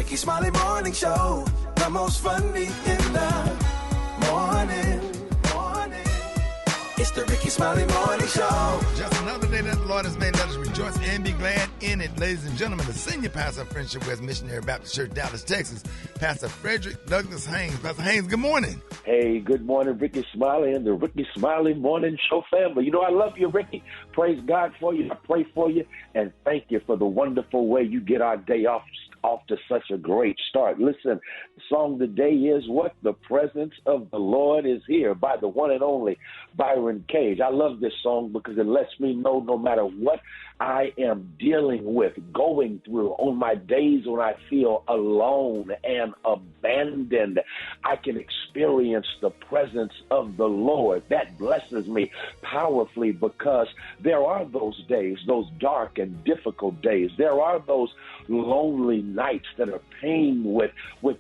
Rickey Smiley Morning Show, the most funny in the morning. It's the Rickey Smiley Morning Show. Just another day that the Lord has made. Let us rejoice and be glad in it. Ladies and gentlemen, the senior pastor of Friendship West Missionary Baptist Church, Dallas, Texas, Pastor Frederick Douglass Haynes. Pastor Haynes, good morning. Hey, good morning, Rickey Smiley and the Rickey Smiley Morning Show family. You know, I love you, Rickey. Praise God for you. I pray for you. And thank you for the wonderful way you get our day off to such a great start. Listen, the song today is what? The Presence of the Lord is Here by the one and only Byron Cage. I love this song because it lets me know no matter what I am dealing with, going through, on my days when I feel alone and abandoned, I can experience the presence of the Lord. That blesses me powerfully because there are those days, those dark and difficult days. There are those lonely nights that are pained with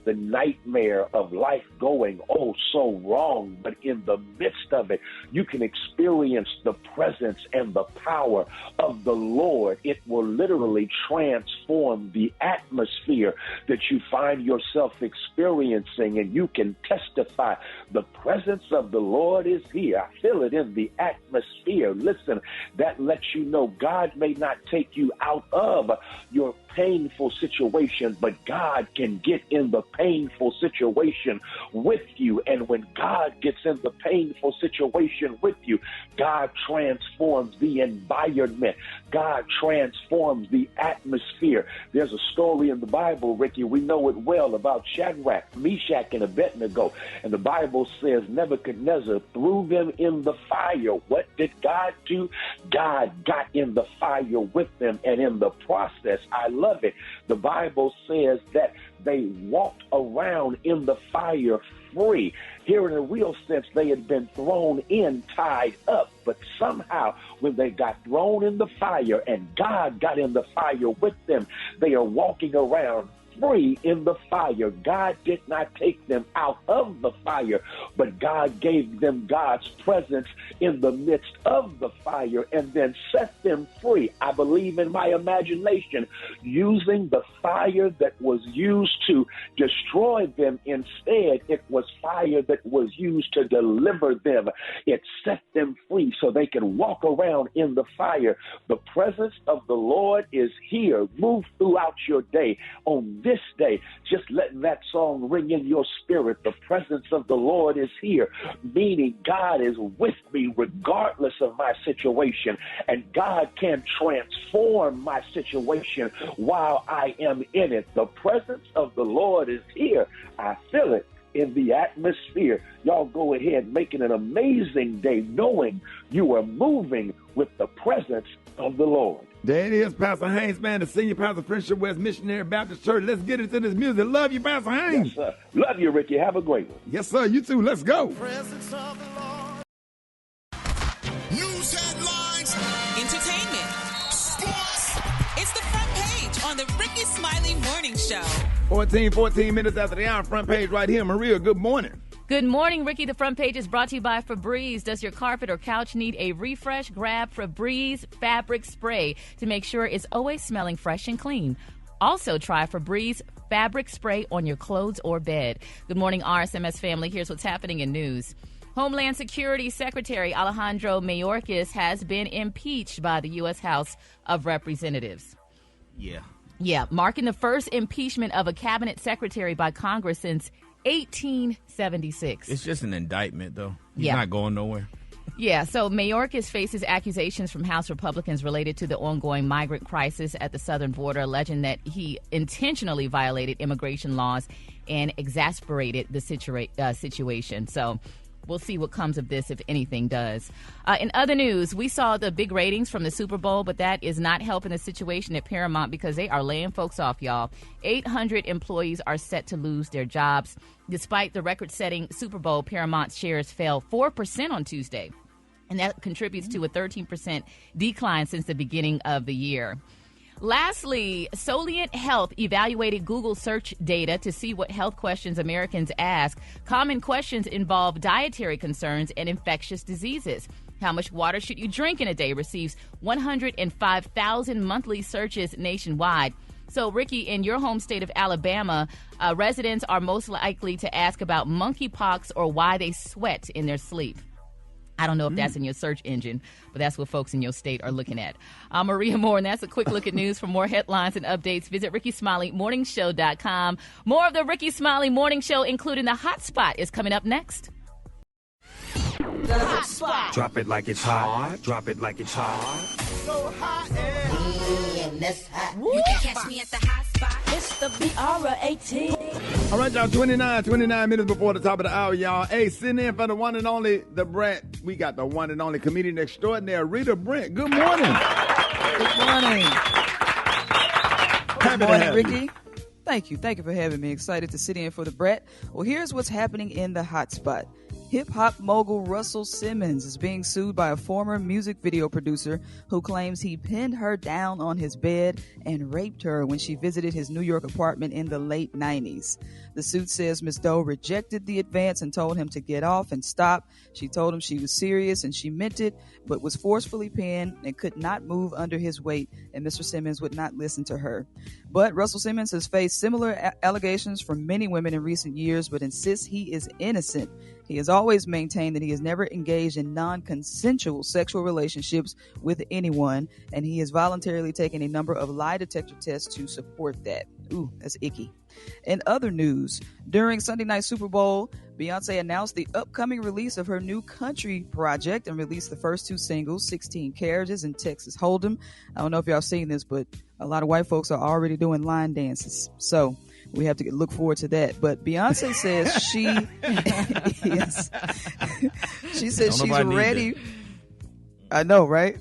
the nightmare of life going oh so wrong. But in the midst of it, you can experience the presence and the power of the Lord. It will literally transform the atmosphere that you find yourself experiencing, and you can testify the presence of the Lord is here. I feel it in the atmosphere. Listen, that lets you know God may not take you out of your painful situation, but God can get in the painful situation with you. And when God gets in the painful situation with you, God transforms the environment. God transforms the atmosphere. There's a story in the Bible, Ricky, we know it well, about Shadrach, Meshach, and Abednego. And the Bible says Nebuchadnezzar threw them in the fire. What did God do? God got in the fire with them, and in the process, I love it, the Bible says that they walked around in the fire free. Here in a real sense, they had been thrown in, tied up, but somehow when they got thrown in the fire and God got in the fire with them, they are walking around free in the fire. God did not take them out of the fire, but God gave them God's presence in the midst of the fire and then set them free. I believe in my imagination, using the fire that was used to destroy them. Instead, it was fire that was used to deliver them. It set them free so they could walk around in the fire. The presence of the Lord is here. Move throughout your day. On this day, just letting that song ring in your spirit. The presence of the Lord is here, meaning God is with me regardless of my situation, and God can transform my situation while I am in it. The presence of the Lord is here. I feel it in the atmosphere. Y'all go ahead, making an amazing day, knowing you are moving with the presence of the Lord. There it is, Pastor Haynes, man, the senior pastor of Friendship West Missionary Baptist Church. Let's get into this music. Love you, Pastor Haynes. Yes, sir. Love you, Ricky. Have a great one. Yes, sir. You too. Let's go. Presence of the Lord. News headlines, Entertainment. sports. It's the front page on the Rickey Smiley Morning Show. 14 minutes after the hour, front page right here. Maria, good morning. Good morning, Ricky. The front page is brought to you by Febreze. Does your carpet or couch need a refresh? Grab Febreze fabric spray to make sure it's always smelling fresh and clean. Also, try Febreze fabric spray on your clothes or bed. Good morning, RSMS family. Here's what's happening in news. Homeland Security Secretary Alejandro Mayorkas has been impeached by the U.S. House of Representatives. Yeah, marking the first impeachment of a cabinet secretary by Congress since 1876. It's just an indictment, though. He's Yeah. not going nowhere. Yeah, so Mayorkas faces accusations from House Republicans related to the ongoing migrant crisis at the southern border, alleging that he intentionally violated immigration laws and exacerbated the situation. So we'll see what comes of this, if anything does. In other news, we saw the big ratings from the Super Bowl, but that is not helping the situation at Paramount because they are laying folks off, y'all. 800 employees are set to lose their jobs. Despite the record-setting Super Bowl, Paramount shares fell 4% on Tuesday, and that contributes to a 13% decline since the beginning of the year. Lastly, Solient Health evaluated Google search data to see what health questions Americans ask. Common questions involve dietary concerns and infectious diseases. How much water should you drink in a day receives 105,000 monthly searches nationwide. So, Ricky, in your home state of Alabama, residents are most likely to ask about monkeypox or why they sweat in their sleep. I don't know if that's in your search engine, but that's what folks in your state are looking at. I'm Maria Moore, and that's a quick look at news. For more headlines and updates, visit RickySmileyMorningShow.com. More of the Rickey Smiley Morning Show, including the Hot Spot, is coming up next. The Hot Spot. Drop it like it's hot. Drop it like it's hot. So hot and You can catch me at the Hot Spot. It's the BR18. All right, y'all, 29 minutes before the top of the hour, y'all. Hey, sitting in for the one and only, the Brent. We got the one and only comedian extraordinaire, Rita Brent. Good morning. Good morning. Happy Good morning, to have Ricky. you. Thank you. Thank you for having me. Excited to sit in for the Brett. Well, here's what's happening in the hot spot. Hip-hop mogul Russell Simmons is being sued by a former music video producer who claims he pinned her down on his bed and raped her when she visited his New York apartment in the late 90s. The suit says Ms. Doe rejected the advance and told him to get off and stop. She told him she was serious and she meant it, but was forcefully pinned and could not move under his weight, and Mr. Simmons would not listen to her. But Russell Simmons has faced similar allegations from many women in recent years, but insists he is innocent. He has always maintained that he has never engaged in non-consensual sexual relationships with anyone, and he has voluntarily taken a number of lie detector tests to support that. Ooh, that's icky. In other news, during Sunday Night Super Bowl, Beyonce announced the upcoming release of her new country project and released the first two singles, 16 Carriages and Texas Hold'em. I don't know if y'all seen this, but a lot of white folks are already doing line dances. So we have to look forward to that. But Beyonce says she, yes, she says she's ready. I know, right?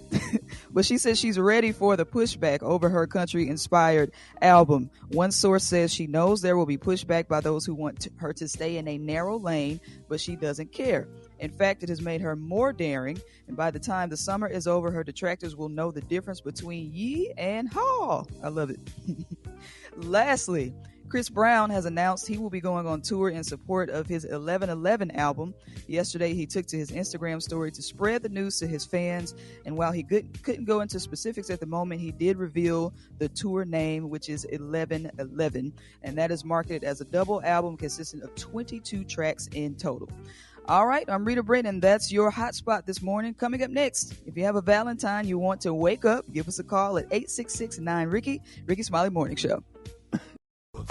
But she says she's ready for the pushback over her country-inspired album. One source says she knows there will be pushback by those who want her to stay in a narrow lane, but she doesn't care. In fact, it has made her more daring, and by the time the summer is over, her detractors will know the difference between ye and haw. I love it. Lastly, Chris Brown has announced he will be going on tour in support of his 11/11 album. Yesterday, he took to his Instagram story to spread the news to his fans, and while he couldn't go into specifics at the moment, he did reveal the tour name, which is 11/11, and that is marketed as a double album consisting of 22 tracks in total. All right, I'm Rita Brent, and that's your hot spot this morning. Coming up next, if you have a Valentine you want to wake up, give us a call at 866-9-RICKY, Rickey Smiley Morning Show.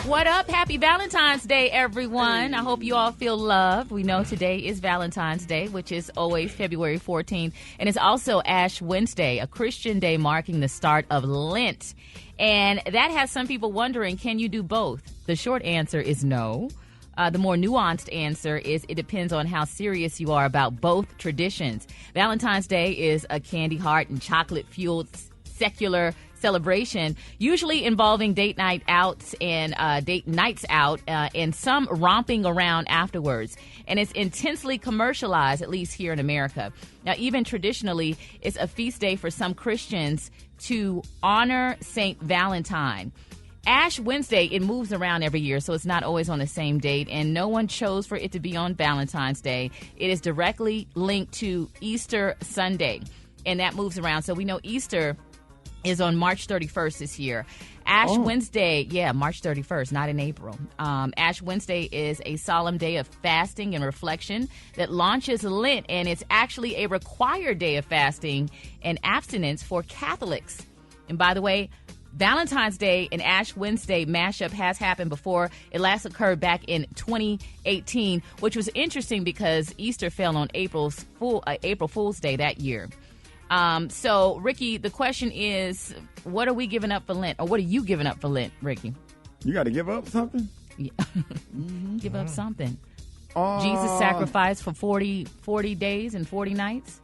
What up? Happy Valentine's Day, everyone. I hope you all feel loved. We know today is Valentine's Day, which is always February 14th. And it's also Ash Wednesday, a Christian day marking the start of Lent. And that has some people wondering, can you do both? The short answer is no. The more nuanced answer is it depends on how serious you are about both traditions. Valentine's Day is a candy heart and chocolate-fueled secular celebration, usually involving date nights out and some romping around afterwards. And it's intensely commercialized, at least here in America. Now, even traditionally, it's a feast day for some Christians to honor Saint Valentine. Ash Wednesday, it moves around every year, so it's not always on the same date, and no one chose for it to be on Valentine's Day. It is directly linked to Easter Sunday, and that moves around. So we know Easter is on March 31st this year. Ash Wednesday, March 31st, not in April. Ash Wednesday is a solemn day of fasting and reflection that launches Lent, and it's actually a required day of fasting and abstinence for Catholics. And by the way, Valentine's Day and Ash Wednesday mashup has happened before. It last occurred back in 2018, which was interesting because Easter fell on April Fool's Day that year. So, Ricky, the question is, what are we giving up for Lent? Or what are you giving up for Lent, Ricky? You got to give up something? Yeah. Give up something. Jesus sacrificed for 40 days and 40 nights.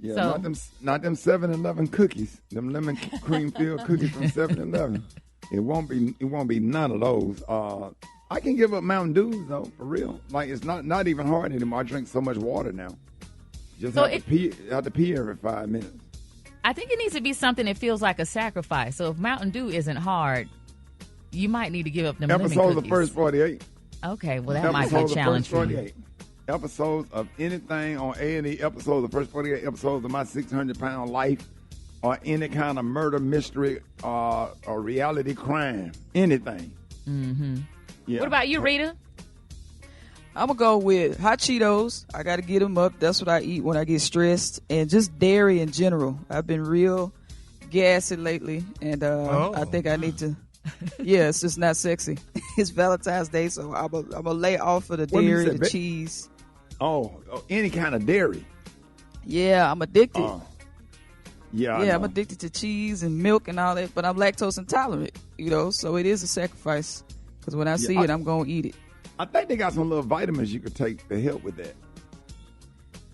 Yeah, So- not them 7-Eleven cookies, them lemon cream filled cookies from 7-Eleven. It won't be none of those. I can give up Mountain Dew though, for real. Like it's not even hard anymore. I drink so much water now. Just So have to pee every 5 minutes. I think it needs to be something that feels like a sacrifice. So if Mountain Dew isn't hard, you might need to give up them lemon Episodes cookies. of First 48. Okay, well that might be a Episodes of challenge First for you. 48. Episodes of anything on A&E, episodes of First 48, episodes of my 600-pound life or any kind of murder, mystery, or reality crime. Anything. Mm-hmm. Yeah. What about you, Rita? I'm going to go with hot Cheetos. I got to get them up. That's what I eat when I get stressed. And just dairy in general. I've been real gassy lately. And I think I need to. Yeah, it's just not sexy. It's Valentine's Day, so I'm going to lay off of the dairy, the cheese. Oh, any kind of dairy. Yeah, I'm addicted. Yeah, I'm addicted to cheese and milk and all that. But I'm lactose intolerant, so it is a sacrifice. Because when I see it, I'm going to eat it. I think they got some little vitamins you could take to help with that.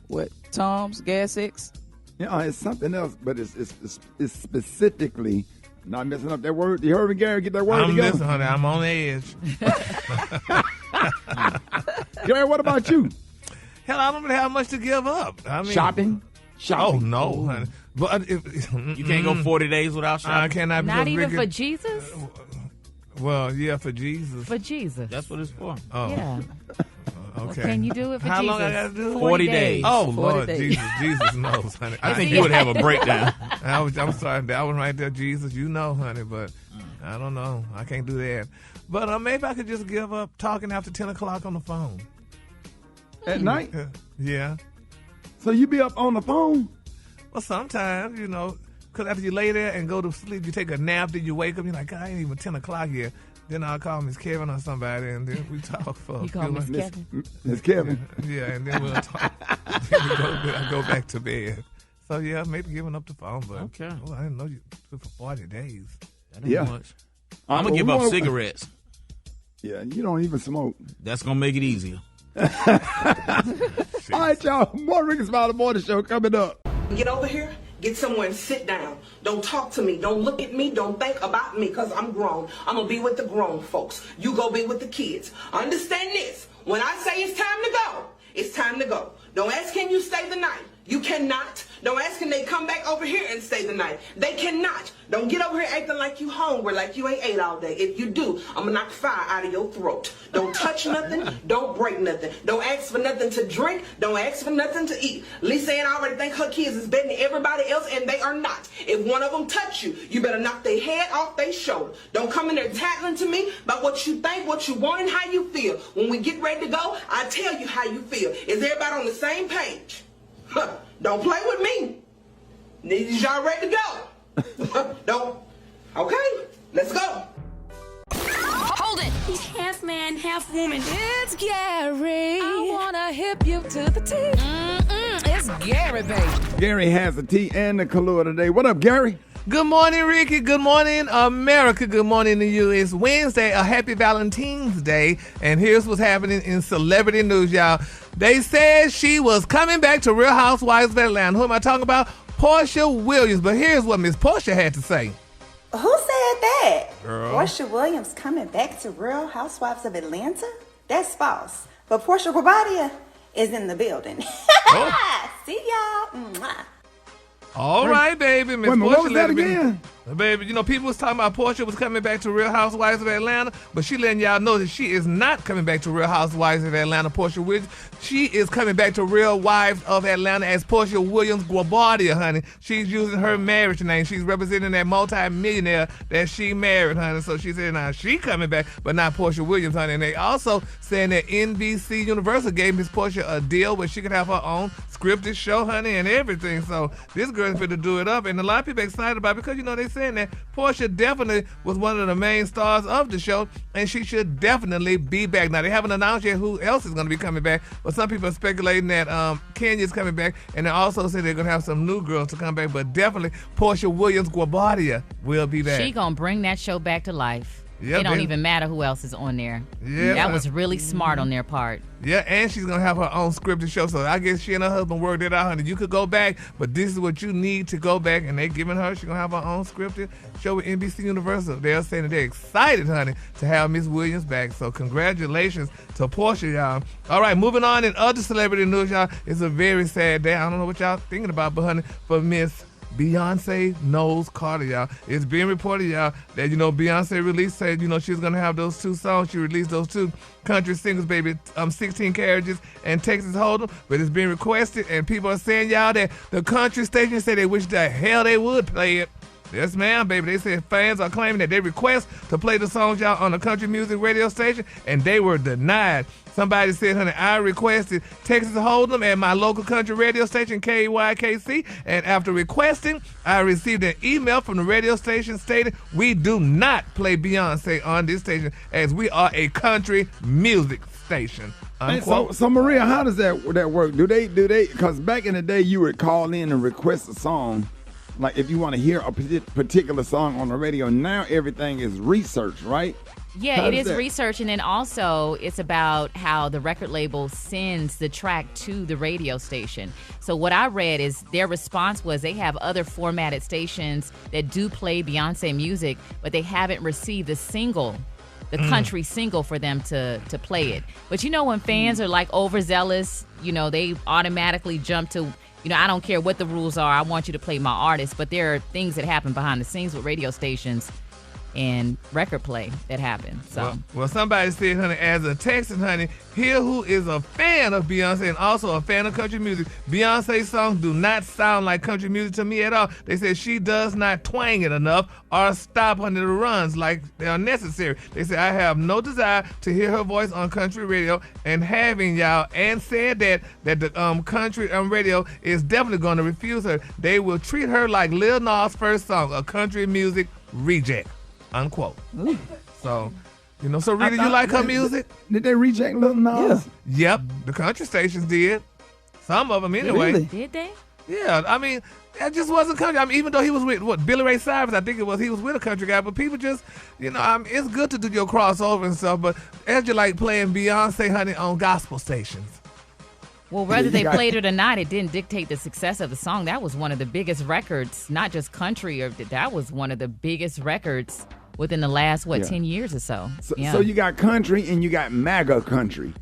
What? Tom's? Gas X? Yeah, it's something else, but it's specifically not messing up that word. You heard me, Gary? Get that word I'm together. missing, honey. I'm on the edge. Gary, what about you? Hell, I don't really have much to give up. I mean, Shopping? Oh, no, honey. But You can't go 40 days without shopping. I cannot. Not even Rickey, for Jesus? Well, yeah, for Jesus. For Jesus. That's what it's for. Oh, Yeah. okay. Can you do it for How Jesus? long I got to do it? 40 days. Oh, 40 Lord, days. Jesus knows, honey. I think you would have a breakdown. I'm sorry, that was right there, Jesus. You know, honey, but I don't know. I can't do that. But maybe I could just give up talking after 10 o'clock on the phone. At night? Yeah. So you be up on the phone? Well, sometimes, because after you lay there and go to sleep, you take a nap, then you wake up, you're like, God, I ain't even 10 o'clock yet. Then I'll call Miss Kevin or somebody, and then we talk for You call Miss minutes. Kevin? Miss Kevin. Yeah, and then we'll talk. Then I go back to bed. So, yeah, maybe giving up the phone, but Okay. Oh, I didn't know you do it for 40 days. That ain't Yeah. much. I'm going to give up cigarettes. Yeah, you don't even smoke. That's going to make it easier. All right, y'all. More Rickey Smiley Morning Show coming up. Get over here, get somewhere and sit down. Don't talk to me. Don't look at me. Don't think about me because I'm grown. I'm going to be with the grown folks. You go be with the kids. Understand this. When I say it's time to go, it's time to go. Don't ask, can you stay the night? You cannot. Don't ask, can they come back over here and stay the night? They cannot. Don't get over here acting like you hungry, like you ain't ate all day. If you do, I'm going to knock fire out of your throat. Don't touch nothing. Don't break nothing. Don't ask for nothing to drink. Don't ask for nothing to eat. Lisa Ann already think her kids is better than everybody else, and they are not. If one of them touch you, you better knock their head off their shoulder. Don't come in there tattling to me about what you think, what you want, and how you feel. When we get ready to go, I tell you how you feel. Is everybody on the same page? Don't play with me. Is y'all ready to go? Don't. Okay, let's go. Hold it. He's half man, half woman. It's Gary. I wanna hip you to the T. It's Gary, baby. Gary has the tea and the Kahlua today. What up, Gary? Good morning, Ricky. Good morning, America. Good morning to you. It's Wednesday, a happy Valentine's Day. And here's what's happening in celebrity news, y'all. They said she was coming back to Real Housewives of Atlanta. Who am I talking about? Portia Williams. But here's what Miss Portia had to say. Who said that? Girl. Portia Williams coming back to Real Housewives of Atlanta? That's false. But Portia Guabadia is in the building. Oh. See y'all. Mwah. All right, baby. Miss Wait a minute, Portia what was let that it be- again? Baby, people was talking about Portia was coming back to Real Housewives of Atlanta, but she letting y'all know that she is not coming back to Real Housewives of Atlanta, Portia Williams. She is coming back to Real Wives of Atlanta as Portia Williams Guabadia, honey. She's using her marriage name. She's representing that multi-millionaire that she married, honey. So she said now she coming back, but not Portia Williams, honey. And they also saying that NBC Universal gave Miss Portia a deal where she could have her own scripted show, honey, and everything. So this girl's going to do it up. And a lot of people excited about it because, they saying that Portia definitely was one of the main stars of the show, and she should definitely be back. Now, they haven't announced yet who else is going to be coming back, but some people are speculating that Kenya's coming back, and they also say they're going to have some new girls to come back, but definitely Portia Williams Guabadia will be back. She gonna bring that show back to life. Yeah, it don't baby. even matter who else is on there. Yeah. That was really smart on their part. Yeah, and she's going to have her own scripted show. So I guess she and her husband worked it out, honey. You could go back, but this is what you need to go back. And they giving her, she's going to have her own scripted show with NBC Universal. They're saying that they're excited, honey, to have Miss Williams back. So congratulations to Portia, y'all. All right, moving on in other celebrity news, y'all. It's a very sad day. I don't know what y'all thinking about, but honey, for Miss Beyonce knows Carter, y'all. It's being reported, y'all, that, Beyonce released, said, she was going to have those 2 songs. She released those 2 country singles, baby, 16 Carriages and Texas Hold'em. But it's being requested, and people are saying, y'all, that the country station said they wish the hell they would play it. Yes, ma'am, baby. They said fans are claiming that they request to play the songs, y'all, on the country music radio station, and they were denied. Somebody said, honey, I requested Texas Hold'em at my local country radio station, KYKC, and after requesting, I received an email from the radio station stating we do not play Beyonce on this station as we are a country music station. So Maria, how does that work? Do they? Because back in the day, you would call in and request a song. Like if you want to hear a particular song on the radio, now everything is research, right? Yeah, it is research, and then also it's about how the record label sends the track to the radio station. So what I read is their response was they have other formatted stations that do play Beyonce music, but they haven't received the single, the country single for them to play it. But when fans are like overzealous, they automatically jump to, I don't care what the rules are. I want you to play my artist. But there are things that happen behind the scenes with radio stations and record play that happen. So well, somebody said, honey, as a Texan, honey, here who is a fan of Beyonce and also a fan of country music, Beyonce's songs do not sound like country music to me at all. They said she does not twang it enough or stop under the runs like they are necessary. They said, I have no desire to hear her voice on country radio, and having y'all and said that the country radio is definitely going to refuse her. They will treat her like Lil Nas' first song, a country music reject. Unquote. Ooh. So, so Rita, you like her music? Did they reject Lil Nas? Yeah. Yep, the country stations did. Some of them anyway. Really? Did they? Yeah, I mean, that just wasn't country. I mean, even though he was with Billy Ray Cyrus, I think it was, he was with a country guy, but people just, it's good to do your crossover and stuff, but as you like playing Beyonce, honey, on gospel stations. Well, whether they played it or not, it didn't dictate the success of the song. That was one of the biggest records, not just country, that was one of the biggest records within the last, 10 years or so. So you got country and you got MAGA country.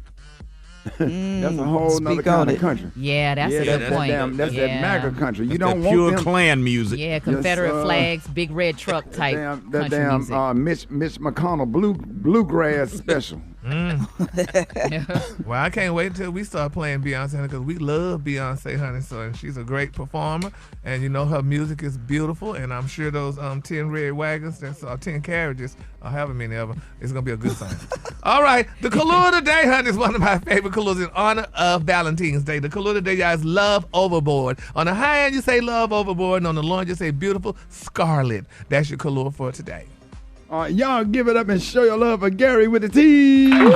That's a whole nother kind of country. Yeah, that's a good point. That's that MAGA country. You don't want pure them Klan music. Yeah, Confederate flags, big red truck type that damn music. Mitch McConnell bluegrass special. Well, I can't wait until we start playing Beyonce because we love Beyonce, honey. So, and she's a great performer, and her music is beautiful. And I'm sure those 10 red wagons, that's 10 carriages, or however many of them, it's gonna be a good song. All right, the color of the day, honey, is one of my favorite colors in honor of Valentine's Day. The color of the day, y'all, is Love Overboard. On the high end, you say Love Overboard, and on the low end, you say Beautiful Scarlet. That's your color for today. Y'all give it up and show your love for Gary with the T. All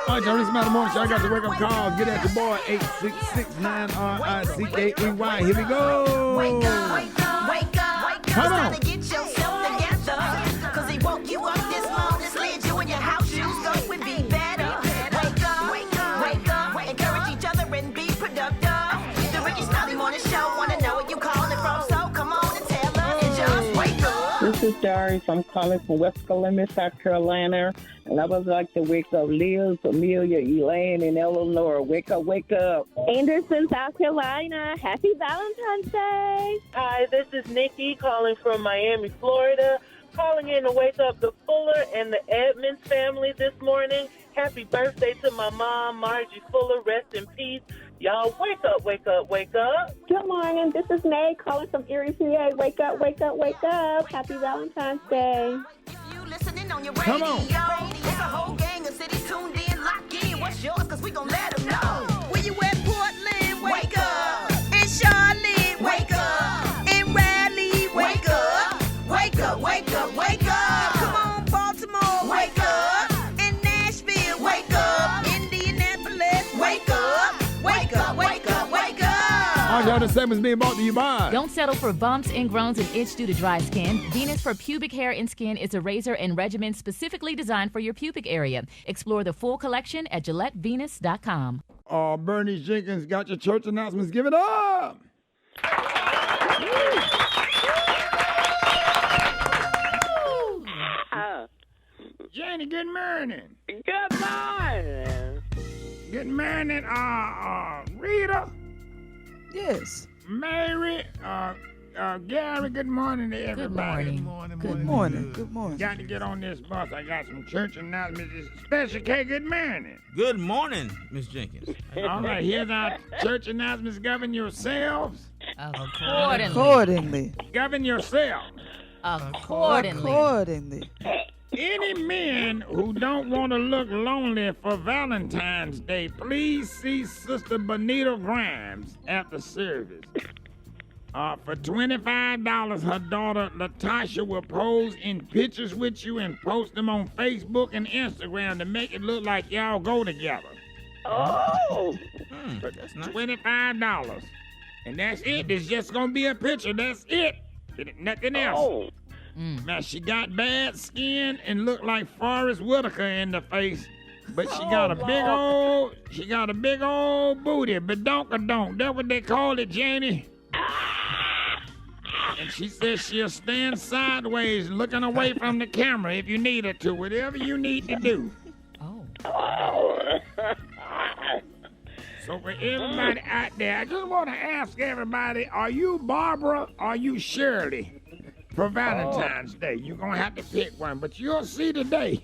right, Rickey Smiley Morning Show. I got the wake up call. Get at your boy 866-9-RICKAY. Here we go. Wake up, wake up, wake up. Come on. It's time to get yourself together. Cause he woke you up this morning, slid you in your house shoes, so it would be better. Wake up, wake up, wake up. Encourage each other and be productive. The Rickey Smiley Morning Show. Wanna know where you calling from? So come on and tell her and just wake up. This is Doris. I'm calling from West Columbia, South Carolina. And I would like to wake up Liz, Amelia, Elaine, and Eleanor. Wake up, wake up. Anderson, South Carolina. Happy Valentine's Day. Hi, this is Nikki calling from Miami, Florida. Calling in to wake up the Fuller and the Edmonds family this morning. Happy birthday to my mom, Margie Fuller. Rest in peace. Y'all wake up, wake up, wake up. Good morning. This is May calling from Erie, PA. Wake up, wake up, wake up. Happy Valentine's Day. Listening on your radio. Come on. It's a whole gang of cities tuned in, lock in. What's yours? Cause we gon' let them know. Where you at, Portland? Wake up. In Charlotte? Wake up. In Raleigh? Wake up. Wake up, wake up, wake up. Come on, Baltimore. Wake up. In Nashville? Wake up. Indianapolis? Wake up. Wake up, wake up, wake up. All y'all, the segment's being brought to you by. Don't settle for bumps, ingrowns, and itch due to dry skin. Venus for pubic hair and skin is a razor and regimen specifically designed for your pubic area. Explore the full collection at GilletteVenus.com. Bernie Jenkins got your church announcements. Give it up. Oh. Jenny, good morning. Good morning. Good morning, Rita. Yes. Mary, Gary, good morning to everybody. Good morning. Good morning. Got to get on this bus. I got some church announcements. Special K, good morning. Good morning, Miss Jenkins. All right, here's our church announcements. Govern yourselves. Accordingly. Govern yourselves. Accordingly. Any men who don't want to look lonely for Valentine's Day, please see Sister Bonita Grimes after service. For $25, her daughter Latasha will pose in pictures with you and post them on Facebook and Instagram to make it look like y'all go together. Oh! That's nice. $25. And that's it. There's just going to be a picture. That's it. Nothing else. Oh. Now, she got bad skin and looked like Forrest Whitaker in the face. But she got a big old booty. Badonkadonk. That's what they call it, Janie. And she says she'll stand sideways looking away from the camera if you need her to. Whatever you need to do. So for everybody out there, I just want to ask everybody, are you Barbara or are you Shirley for Valentine's Day? You're going to have to pick one, but you'll see today.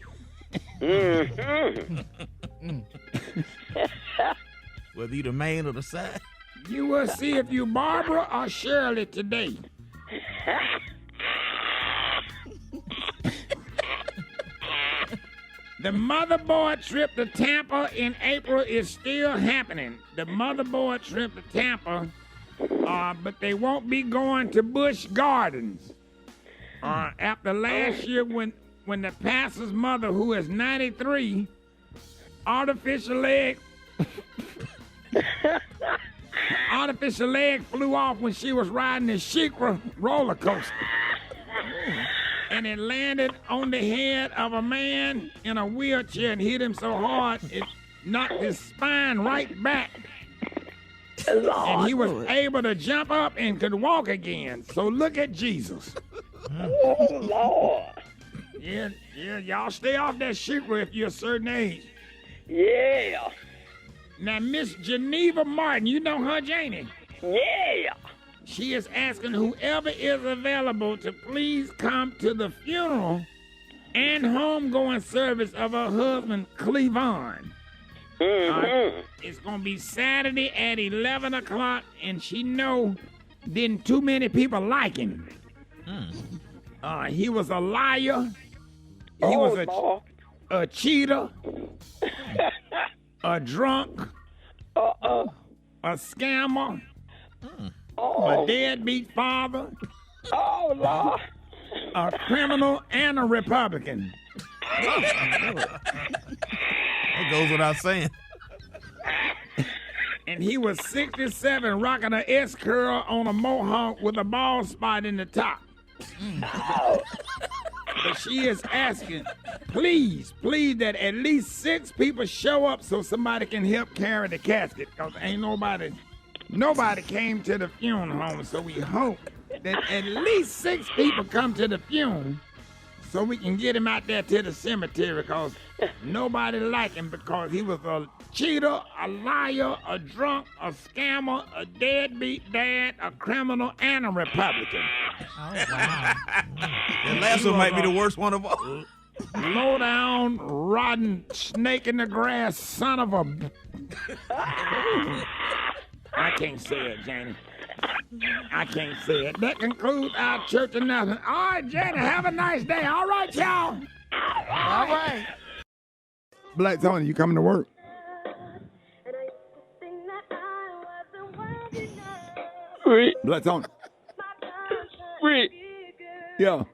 Whether you the main or the side. You will see if you Barbara or Shirley today. The motherboard trip to Tampa in April is still happening. The motherboard trip to Tampa, but they won't be going to Busch Gardens. After last year when the pastor's mother, who is 93, artificial leg flew off when she was riding the Sheikra roller coaster. And it landed on the head of a man in a wheelchair and hit him so hard it knocked his spine right back. And he was able to jump up and could walk again. So look at Jesus. Oh, Lord. Yeah, y'all stay off that Sheikra if you're a certain age. Yeah. Now, Miss Geneva Martin, you know her, Janie? Yeah. She is asking whoever is available to please come to the funeral and homegoing service of her husband, Cleavon. It's going to be Saturday at 11 o'clock, and she know didn't too many people like him. He was a liar. He was a cheater. A drunk. A scammer. A deadbeat father. Oh, Lord. A criminal and a Republican. That goes without saying. And he was 67, rocking an S-curl on a mohawk with a bald spot in the top. But she is asking, please, that at least 6 people show up so somebody can help carry the casket. Because ain't nobody came to the funeral home. So we hope that at least 6 people come to the funeral so we can get him out there to the cemetery, because nobody liked him because he was a cheater, a liar, a drunk, a scammer, a deadbeat dad, a criminal, and a Republican. Oh, wow. The last one might be the worst one of all. Low down, rotten, snake in the grass, son of a... I can't say it, Janie. I can't say it. That concludes our church announcement. All right, Janie, have a nice day. All right, y'all. All right. Black Tony, you coming to work? Rick. Black Tony. Rick. Yeah.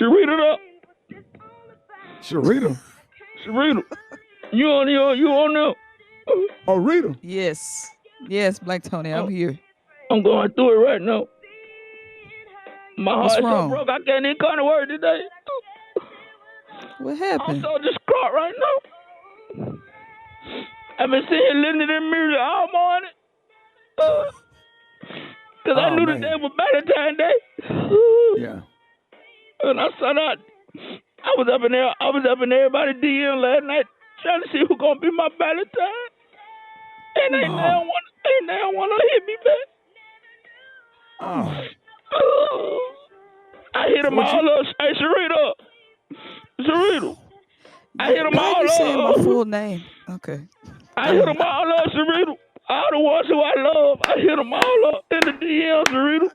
Sharita. Sharita? Sharita. You on there? Oh, Rita? Yes, Black Tony, I'm here. I'm going through it right now. My What's heart's so wrong? broke, I can't even come to work today. What happened? I'm so distraught right now. I've been sitting here listening to music all morning. Because I knew the day was Valentine's Day. Yeah. And I saw that. I was up in everybody's DM last night trying to see who gonna be my Valentine. And they now wanna hit me back. I hit them all up. Hey, Sarita. I hit them all up. Why are you saying my full name? Okay. I hit them all up, Sarita. All the ones who I love, I hit them all up in the DM, Sarita.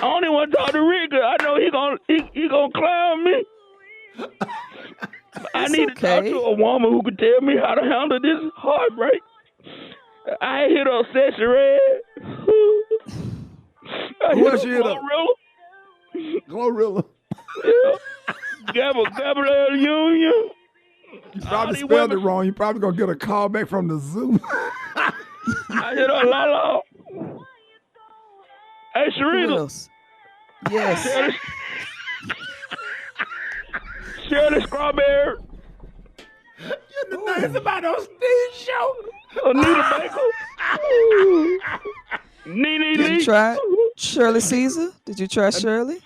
I only want to talk to Rick. I know he gonna clown me. I need to talk to a woman who can tell me how to handle this heartbreak. I hit up Sexy Red. Who else you hit up? Glorilla. Yeah. Gabrielle Union. You probably spelled it wrong. You probably gonna get a call back from the zoo. I hit up Lala. Hey, Sharita. Yes. Shirley Strawberry. You know it's about those Steve show. Anita Baker. Nene Did Lee. you try Shirley Caesar? Did you try Shirley?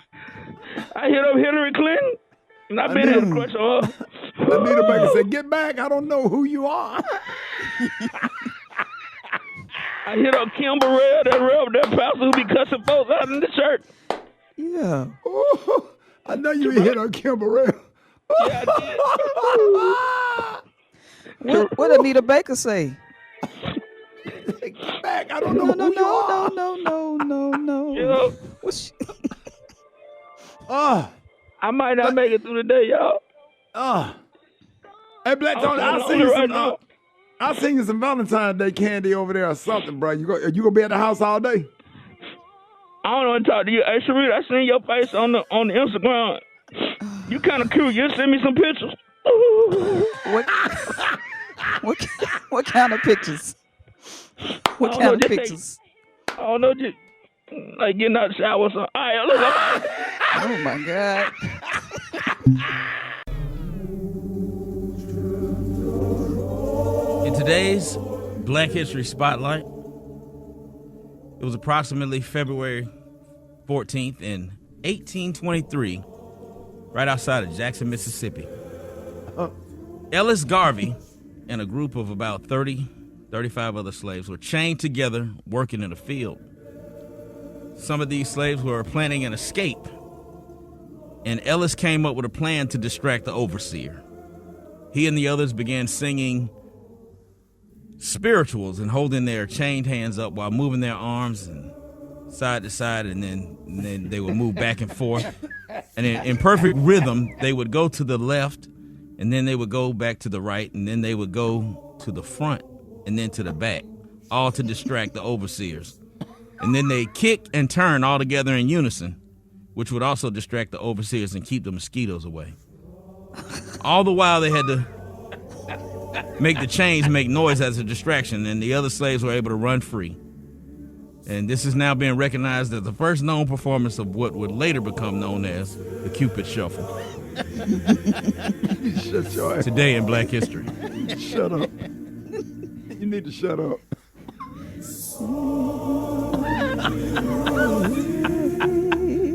I hit up Hillary Clinton. And I've been in a crush on her. Anita Baker said, "Get back! I don't know who you are." I hit up Kim Burrell, that pastor who be cussing folks out in the church. Yeah. Ooh, I know you hit up Kim Burrell. Yeah, I did. What did Anita Baker say? Get back! I don't know who you are. No. Yeah. What's I might not make it through the day, y'all. Hey, Black Tony, I'll sing you some Valentine's Day candy over there or something, bro. You gonna be at the house all day? I don't want to talk to you. Hey, Sharita, I seen your face on the Instagram. You kind of cute. You send me some pictures. What kind of pictures? What kind of pictures? I don't know, just like getting out of the shower or something. All right, look. Oh my God. In today's Black History Spotlight, it was approximately February 14th in 1823, right outside of Jackson, Mississippi. Ellis Garvey and a group of about 35 other slaves were chained together working in a field. Some of these slaves were planning an escape, and Ellis came up with a plan to distract the overseer. He and the others began singing spirituals and holding their chained hands up while moving their arms and side to side, and then they would move back and forth. And in perfect rhythm, they would go to the left, and then they would go back to the right, and then they would go to the front, and then to the back, all to distract the overseers. And then they kick and turn all together in unison, which would also distract the overseers and keep the mosquitoes away. All the while they had to make the chains make noise as a distraction, and the other slaves were able to run free. And this is now being recognized as the first known performance of what would later become known as the Cupid Shuffle. Shut your ass. Today in Black History. Shut up. You need to shut up.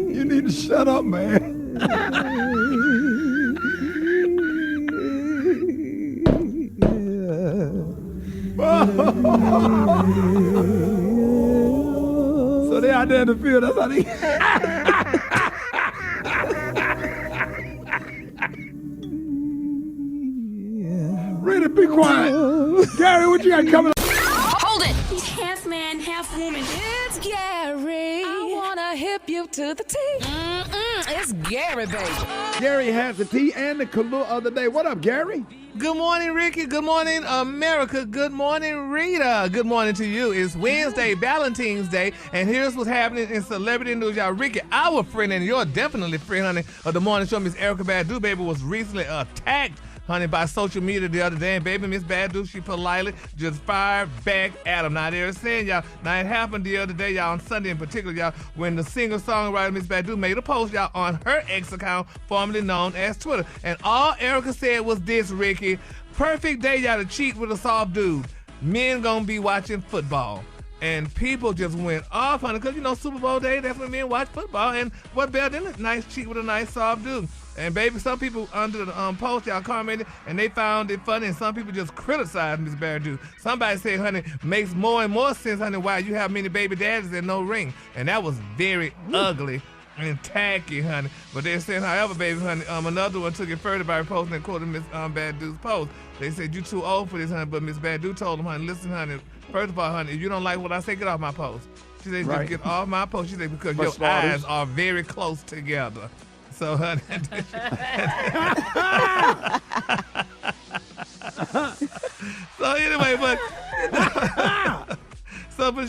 You need to shut up, man. So they out there in the field, that's how they... Ready, be quiet. Gary, what you got coming up? Hold it. He's half man, half woman. It's Gary. I wanna hip you to the T. It's Gary, baby. Gary has the tea and the Kahlua of the day. What up, Gary? Good morning, Ricky. Good morning, America. Good morning, Rita. Good morning to you. It's Wednesday, Valentine's Day, and here's what's happening in celebrity news, y'all. Ricky, our friend, and you're definitely friend, honey, of the morning show, Miss Erykah Badu, baby, was recently attacked, honey, by social media the other day. And baby, Miss Badu, she politely just fired back at him. Now, they're saying, y'all, now it happened the other day, y'all, on Sunday in particular, y'all, when the singer-songwriter Miss Badu made a post, y'all, on her ex account, formerly known as Twitter. And all Erykah said was this, Ricky: perfect day, y'all, to cheat with a soft dude. Men gonna be watching football. And people just went off, honey, because, you know, Super Bowl day, that's when men watch football. And what better than a nice cheek with a nice soft dude? And, baby, some people under the post, y'all commented, and they found it funny, and some people just criticized Miss Badu. Somebody said, honey, makes more and more sense, honey, why you have many baby daddies and no ring. And that was very ugly and tacky, honey. But they're saying, however, baby, honey, another one took it further by posting and quoting Miss Badu's post. They said, you too old for this, honey. But Miss Badu told them, honey, listen, honey, first of all, honey, if you don't like what I say, get off my post. She said, just get off my post. She said, because your eyes are very close together. So, honey. So, anyway, but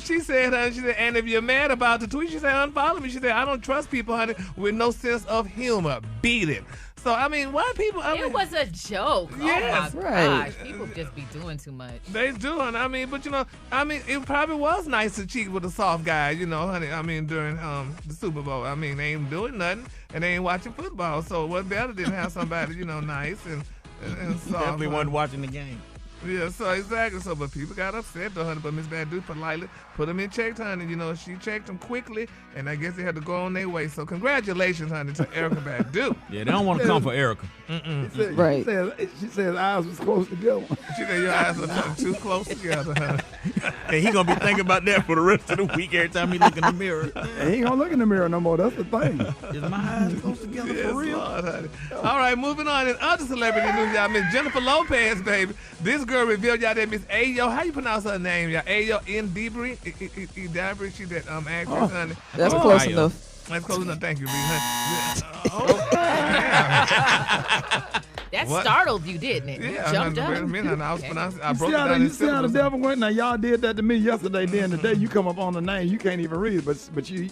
she said, honey, and if you're mad about the tweet, she said, unfollow me. She said, I don't trust people, honey, with no sense of humor. Beat it. So, I mean, why people... It was a joke. Yes. Oh, my gosh. People just be doing too much. They do, honey. I mean, but, you know, I mean, it probably was nice to cheat with a soft guy, you know, honey. I mean, during the Super Bowl. I mean, they ain't doing nothing, and they ain't watching football. So what better than have somebody, you know, nice and soft. Definitely wasn't watching the game. Yeah, so exactly. So, but people got upset, though, honey. But Miss Badu politely put them in check, honey. You know, she checked them quickly, and I guess they had to go on their way. So, congratulations, honey, to Erica Badu. Yeah, they don't want to come for Erica. Right. She said eyes was close together. She said your eyes are too close together, honey. And he gonna be thinking about that for the rest of the week every time he look in the mirror. And he ain't gonna look in the mirror no more. That's the thing. Is my eyes close together for real? Lord, honey. All right, moving on. In other celebrity news, y'all, Miss Jennifer Lopez, baby. This girl revealed y'all that Miss Ayo, how you pronounce her name, y'all? Ayo Ndibri? Ndibri, she that actress, honey. That's close enough. That's close enough. Thank you, Reed. That startled you, didn't it? Yeah, You jumped up. wait a minute. I was pronouncing. I broke it You down. see how the devil went? Now y'all did that to me yesterday. Then today you come up on the name you can't even read. But you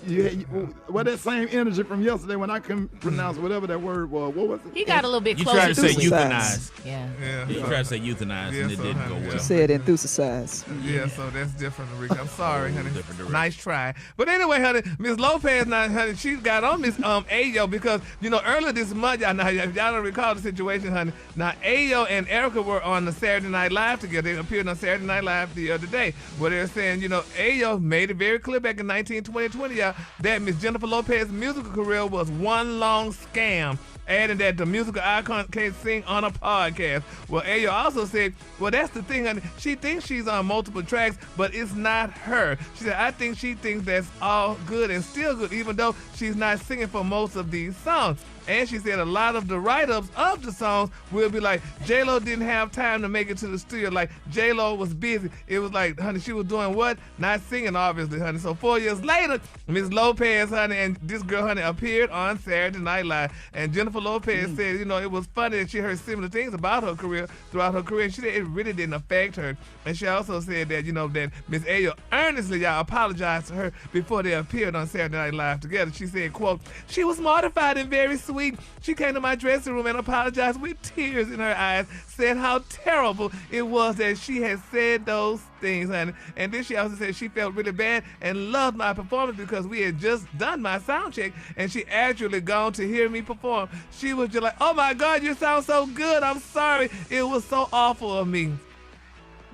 what that same energy from yesterday when I couldn't pronounce whatever that word was. What was it? He got a little bit You closer. tried to say to euthanize. Yeah. You tried to say euthanize, and it didn't go well. She said enthusiastize. Yeah, so that's different, Rick. I'm sorry, honey. Nice try. But anyway, honey, Miss Lopez, now, honey, she got on Miss Ayo because, you know, earlier this month, y'all don't recall the situation, honey. Now, Ayo and Erica were on the Saturday Night Live together. They appeared on Saturday Night Live the other day, where they're saying, you know, Ayo made it very clear back in 2020, y'all, that Miss Jennifer Lopez's musical career was one long scam, adding that the musical icon can't sing on a podcast. Well, Ayo also said, well, that's the thing, honey. She thinks she's on multiple tracks, but it's not her. She said, I think she thinks that's all good and still good, even though she's not singing for most of these songs. And she said a lot of the write-ups of the songs will be like, J-Lo didn't have time to make it to the studio. Like, J-Lo was busy. It was like, honey, she was doing what? Not singing, obviously, honey. So 4 years later, Miss Lopez, honey, and this girl, honey, appeared on Saturday Night Live. And Jennifer Lopez said, you know, it was funny that she heard similar things about her career throughout her career. She said it really didn't affect her. And she also said that, you know, that Miss Ayo earnestly, y'all, apologized to her before they appeared on Saturday Night Live together. She said, quote, she was mortified and very sweet. She came to my dressing room and apologized with tears in her eyes, said how terrible it was that she had said those things, honey. And then she also said she felt really bad and loved my performance because we had just done my sound check and she actually gone to hear me perform. She was just like, oh my God, you sound so good. I'm sorry. It was so awful of me.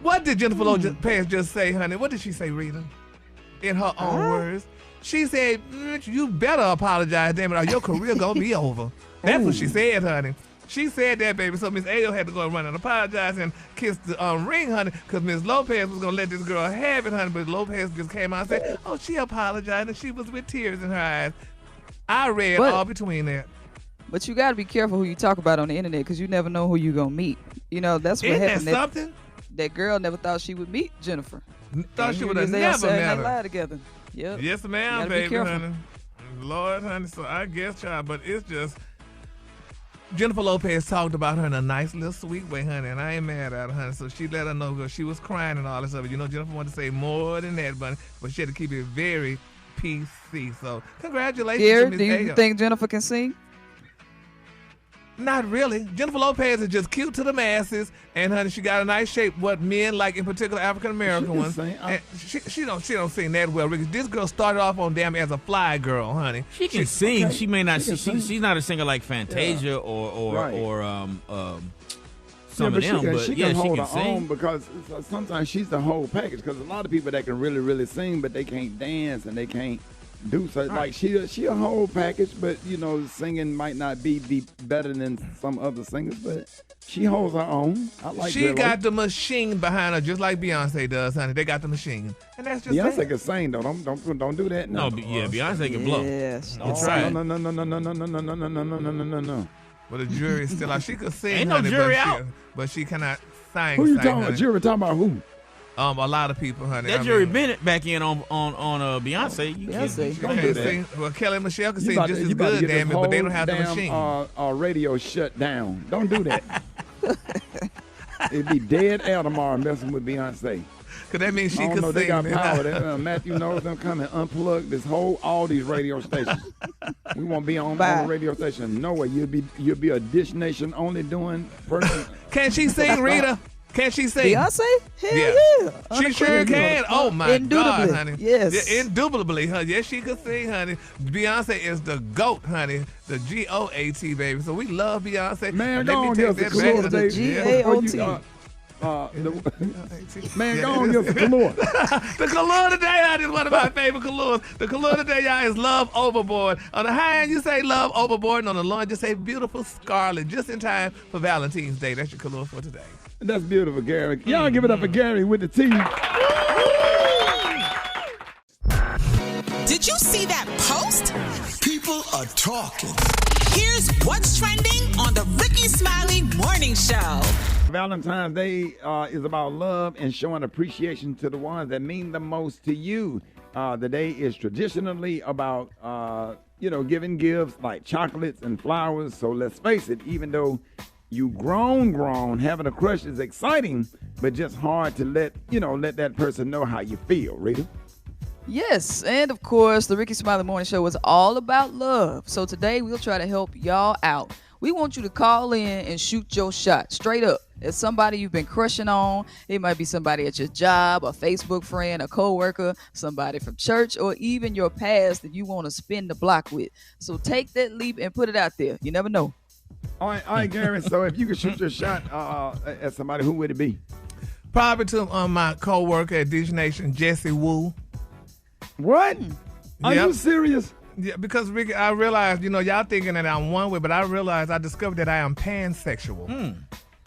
What did Jennifer Lopez just say, honey? What did she say, Rita? In her own words. She said, you better apologize, damn it, or your career gonna be over. That's what she said, honey. She said that, baby. So Miss Ayo had to go and run and apologize and kiss the ring, honey, because Miss Lopez was gonna let this girl have it, honey. But Lopez just came out and said, oh, she apologized, and she was with tears in her eyes. I read all between that. But you got to be careful who you talk about on the internet because you never know who you're going to meet. You know, that's what Isn't happened. that something? That girl never thought she would meet Jennifer. Thought she would have They never Saturday met Night her. Live together. Yep. Yes, ma'am, baby, honey. Lord, honey. So I guess, child, but it's just Jennifer Lopez talked about her in a nice little sweet way, honey, and I ain't mad at her, honey. So she let her know because she was crying and all this stuff. You know, Jennifer wanted to say more than that, but she had to keep it very PC. So congratulations to Miss Do you Ayo. think Jennifer can sing? Not really. Jennifer Lopez is just cute to the masses, and honey, she got a nice shape. What men like, in particular, African American ones. She don't sing that well. Ricky. This girl started off on damn as a fly girl, honey. She can sing. Okay. She may not. She's not a singer like Fantasia or some of them, but she yeah, can she hold can her sing. own because sometimes she's the whole package. Because a lot of people that can really, really sing, but they can't dance and they can't do so. Like she a whole package, but singing might not be better than some other singers, but she holds her own. I like. She got the machine behind her, just like Beyonce does, honey. They got the machine, and that's just Beyonce can sing though. Don't do that. No, yeah, Beyonce can blow. Yes. That's right. No. But the jury is still out. She could sing, Ain't no honey, jury out. but she cannot sing. Who you talking honey. about? Jury talking about who? A lot of people, honey. That jury Bennett back in on Beyonce. You Beyonce. Don't do that. Sing. Well, Kelly Michelle can You sing about just to- as you about to good, get this damn it, but they don't have the whole machine. damn, radio shut down. Don't do that. It'd be dead air tomorrow messing with Beyonce. Cause that means she I don't could know, sing. they got man. power. Matthew knows them come and unplug all these radio stations. We won't be on the radio station. No way. You'll be a Dish Nation only doing person. Can she sing, Rita? Can she sing? Beyonce? Hell yeah. She sure can. Oh my Indubitably. God, honey. Yes. Yeah, indubitably, honey. Yes, she could sing, honey. Beyonce is the GOAT, honey. The GOAT, baby. So we love Beyonce. Man, And go on, give us a Kalua today. G-A-O-T. Man, go on, give us a Kalua. The Kalua today, honey, is one of my favorite Kaluas. The Kalua today, y'all, is Love Overboard. On the high end, you say Love Overboard, and on the low end, you say Beautiful Scarlet, just in time for Valentine's Day. That's your Kalua for today. That's beautiful, Gary. Y'all give it up for Gary with the T. Did you see that post? People are talking. Here's what's trending on the Rickey Smiley Morning Show. Valentine's Day is about love and showing appreciation to the ones that mean the most to you. The day is traditionally about, giving gifts like chocolates and flowers. So let's face it, even though you grown, having a crush is exciting, but just hard to let that person know how you feel, Rita. Yes, and of course, the Rickey Smiley Morning Show is all about love. So today we'll try to help y'all out. We want you to call in and shoot your shot straight up. It's somebody you've been crushing on. It might be somebody at your job, a Facebook friend, a coworker, somebody from church, or even your past that you want to spin the block with. So take that leap and put it out there. You never know. All right, Gary. So if you could shoot your shot at somebody, who would it be? Probably to my coworker at Dish Nation, Jesse Wu. What? Are you serious? Yeah, because Ricky, I realized, y'all thinking that I'm one way, but I discovered that I am pansexual.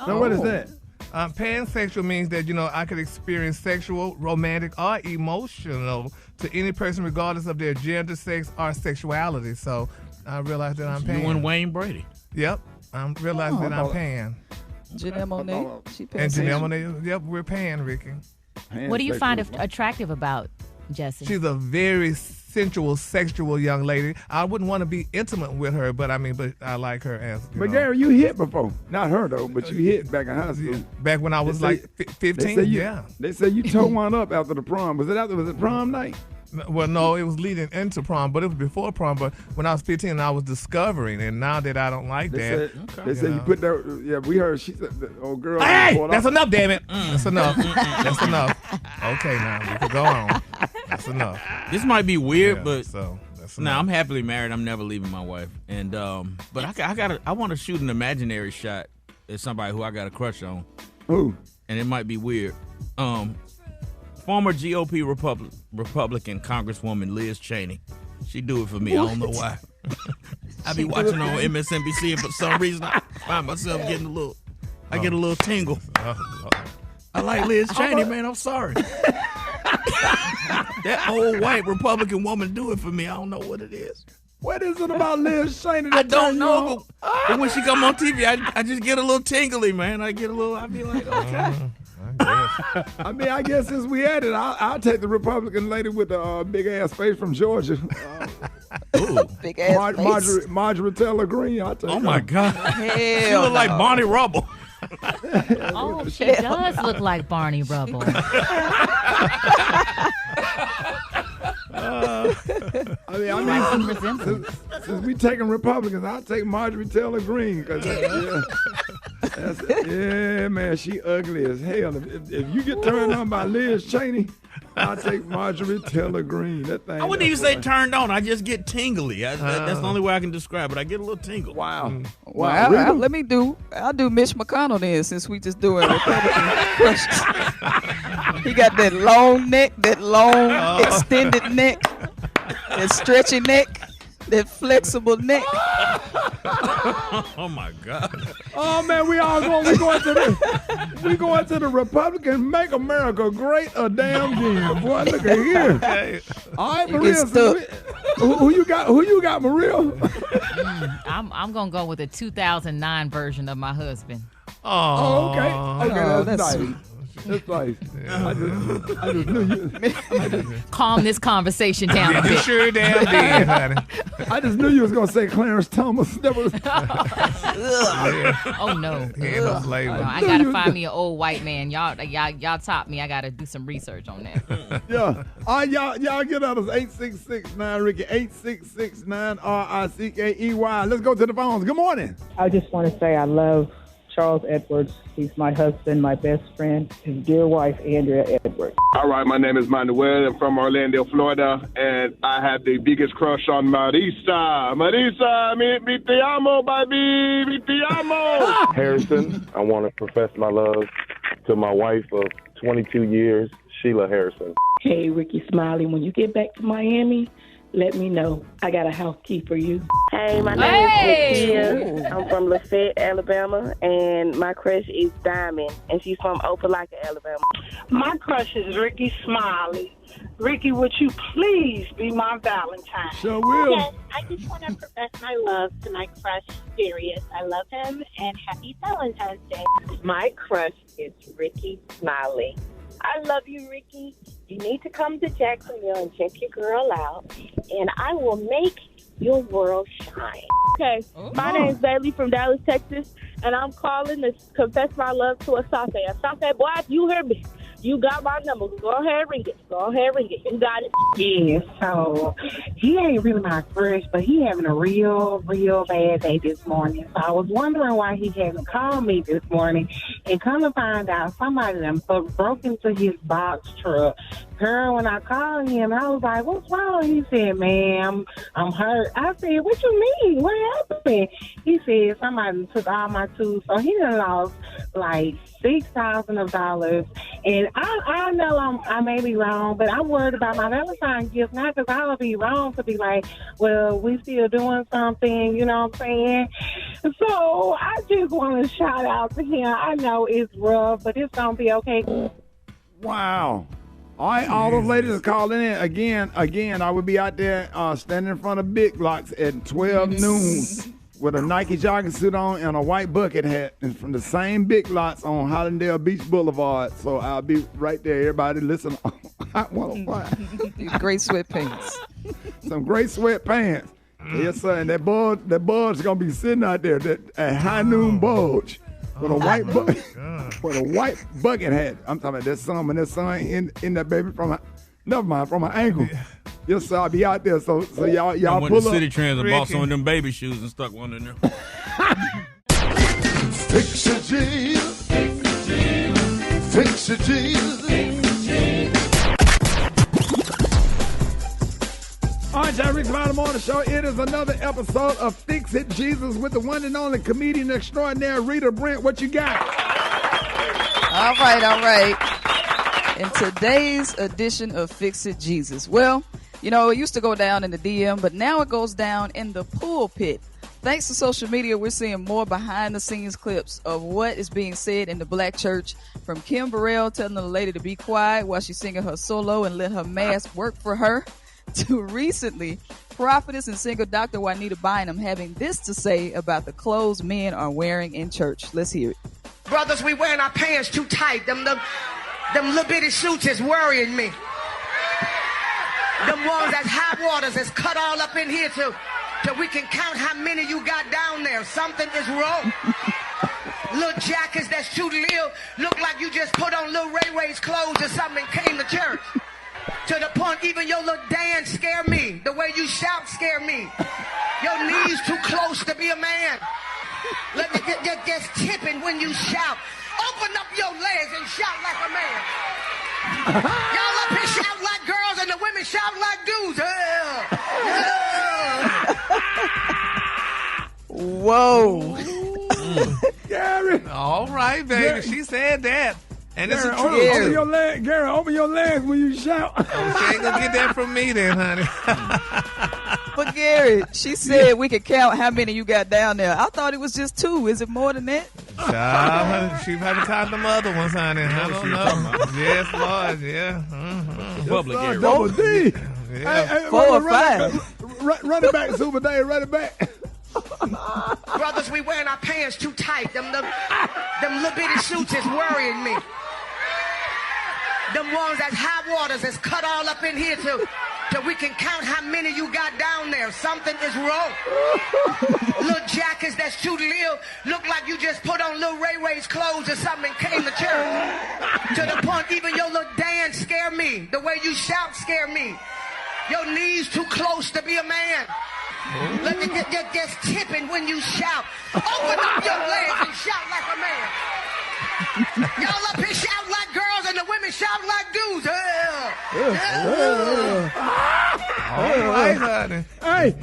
So what is that? Pansexual means that, I could experience sexual, romantic, or emotional to any person regardless of their gender, sex, or sexuality. So I realized that I'm pan. You and Wayne Brady. Yep. I'm realizing that I'm pan. Janelle Monáe, she pan. And Janelle Monáe, yep, we're pan, Ricky. What do you find attractive about Jesse? She's a very sensual, sexual young lady. I wouldn't want to be intimate with her, but I like her as. But Gary, you hit before. Not her though, but you hit back in high school. Back when I was like 15. Yeah. They say you tore one up after the prom. Was it prom night? Well, no, it was leading into prom, but it was before prom. But when I was 15, I was discovering, and now that I don't like that. They said you put that. Yeah, we heard. She said, the old girl. Hey, that's enough, damn it. That's enough. That's enough. Okay, now we can go on. That's enough. This might be weird, Yeah, but so that's I'm happily married. I'm never leaving my wife, and but I want to shoot an imaginary shot at somebody who I got a crush on. Who? And it might be weird. Former GOP Republican Congresswoman Liz Cheney. She do it for me. What? I don't know why. I be watching her on MSNBC, and for some reason I find myself getting a little tingle. I like Liz Cheney, man. I'm sorry. That old white Republican woman do it for me. I don't know what it is. What is it about Liz Cheney? I don't know, but when she come on TV, I just get a little tingly, man. I be like, okay. I guess since we at it, I'll take the Republican lady with the big ass face from Georgia. Big ass face. Marjorie Taylor Greene. I'll take Oh her. my God. She Hell look like no. Barney Rubble. Oh, she does look like Barney Rubble. Since we taking Republicans, I'll take Marjorie Taylor Greene. Yeah, man, she ugly as hell. If you get turned on by Liz Cheney, I'll take Marjorie Taylor Greene. That thing. I wouldn't even say turned on. I just get tingly. That's the only way I can describe it. I get a little tingle. Wow. Well, I'll do Mitch McConnell then, since we just doing Republican questions. He got that long neck, that long extended neck, that stretchy neck, that flexible neck. Oh my God. Oh man, we going to the Republican Make America Great Again. Boy, look at here. Okay. All right, Maria. Who you got, Maria? I'm gonna go with the 2009 version of my husband. Oh, okay. Okay, that's nice. Sweet. That's nice. I just knew you. Calm this conversation down a You bit. sure damn did, honey. I just knew you was gonna say Clarence Thomas. That was. Oh no. Handle flavor. I gotta find me an old white man. Y'all top me. I gotta do some research on that. Yeah. Y'all get out of 866-9 Ricky 866-9 RICKEY. Let's go to the phones. Good morning. I just want to say I love Charles Edwards. He's my husband, my best friend, his dear wife, Andrea Edwards. All right, my name is Manuel. I'm from Orlando, Florida, and I have the biggest crush on Marisa. Marisa, mi te amo, baby, mi te amo. Harrison, I want to profess my love to my wife of 22 years, Sheila Harrison. Hey, Rickey Smiley, when you get back to Miami, let me know. I got a house key for you. Hey, my name is Nikia. I'm from Lafayette, Alabama, and my crush is Diamond, and she's from Opelika, Alabama. My crush is Rickey Smiley. Ricky, would you please be my Valentine? Sure will. Yes, I just want to profess my love to my crush, Sirius. I love him, and happy Valentine's Day. My crush is Rickey Smiley. I love you, Ricky. You need to come to Jacksonville and check your girl out, and I will make your world shine. Okay, my name's Bailey from Dallas, Texas, and I'm calling to confess my love to Asante. Asante, boy, if you hear me, you got my number. Go ahead and ring it. Go ahead and ring it. You got it. Yeah, so he ain't really my crush, but he having a real bad day this morning. So I was wondering why he hadn't called me this morning, and come to find out somebody done broke into his box truck. Girl, when I called him, I was like, what's wrong? He said, ma'am, I'm hurt. I said, what you mean? What happened? He said, somebody took all my tools. So he done lost like $6,000. And I know I may be wrong, but I'm worried about my Valentine's gift, not because I would be wrong to be like, well, we still doing something, you know what I'm saying? So I just want to shout out to him. I know it's rough, but it's going to be okay. Wow. All right, all those ladies are calling in. Again, I would be out there standing in front of Big Lots at 12 noon with a Nike jogging suit on and a white bucket hat, and from the same Big Lots on Hollandale Beach Boulevard. So I'll be right there. Everybody listen on Hot 105. Great sweatpants. Some great sweatpants. Yes, sir. And that bulge going to be sitting out there, that high noon bulge. With a white bucket hat. I'm talking about that sun in that baby from my ankle. Yes, sir. I'll be out there. So y'all I went pull to up. City Trends and bought some of them baby shoes and stuck one in there. Fix it, Jesus. Fix it, Jesus. All right, y'all, Rickey Smiley Morning Show. It is another episode of Fix It Jesus with the one and only comedian extraordinaire, Rita Brent. What you got? All right. In today's edition of Fix It Jesus, well, you know, it used to go down in the DM, but now it goes down in the pulpit. Thanks to social media, we're seeing more behind-the-scenes clips of what is being said in the black church, from Kim Burrell telling the lady to be quiet while she's singing her solo and let her mask work for her, to recently prophetess and singer Dr. Juanita Bynum having this to say about the clothes men are wearing in church. Let's hear it. Brothers, we wearing our pants too tight. Them little bitty suits is worrying me. Them ones that's high waters is cut all up in here till we can count how many you got down there. Something is wrong. Little jackets that's too little, look like you just put on little Ray Ray's clothes or something and came to church. To the point, even your little dance scare me. The way you shout scare me. Your knees too close to be a man. Let me just tipping when you shout. Open up your legs and shout like a man. Y'all up here shouting and the women shout like dudes. Whoa. Gary. All right, baby. Gary. She said that. And it's Gary, a truth. open your leg, Gary. Open your legs when you shout. She ain't gonna get that from me then, honey. But Gary, she said we could count how many you got down there. I thought it was just 2. Is it more than that? Child, she probably caught them other ones, honey. I don't know. Yes, Lord. Yeah. Public area. Double D. Yeah. Hey, 4 or run 5. Run it back, Super Dave. Run it back. Brothers, we wearing our pants too tight. Them little bitty suits is worrying me. Them ones that's high waters is cut all up in here till we can count how many you got down there. Something is wrong. Little jackets that's too little, look like you just put on little Ray Ray's clothes or something and came to church. To the point even your little dance scare me. The way you shout scare me. Your knees too close to be a man. Look, you're just tipping when you shout. Open up your legs and shout like a man. Y'all up here shout like girls and the women shout like dudes. All right, honey. Hey,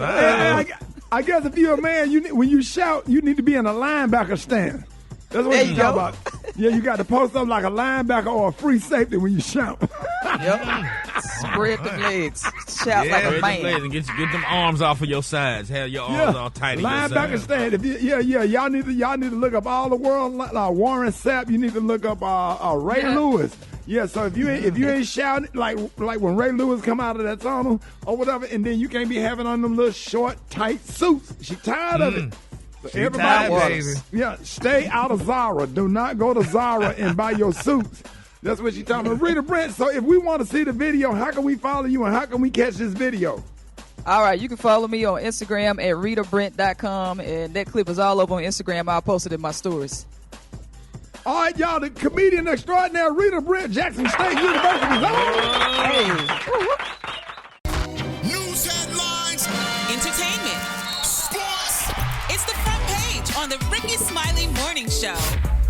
I guess if you're a man, when you shout, you need to be in a linebacker stand. That's what you talk about. Yeah, you got to post up like a linebacker or a free safety when you shout. Yep. Spread them legs. Shout like a man. And get them arms off of your sides. Have your arms all tight. Linebacker stand. If y'all need to look up all the world like Warren Sapp. You need to look up Ray Lewis. Yeah, so if you ain't shouting like when Ray Lewis come out of that tunnel or whatever, and then you can't be having on them little short tight suits. She tired of it. So everybody, stay out of Zara. Do not go to Zara and buy your suits. That's what she's talking about. Rita Brent, so if we want to see the video, how can we follow you and how can we catch this video? All right, you can follow me on Instagram at ritabrent.com, and that clip is all over on Instagram. I'll post it in my stories. All right, y'all, the comedian extraordinaire Rita Brent, Jackson State University. News headlines, entertainment, sports. It's the front page on the Rickey Smiley Morning Show.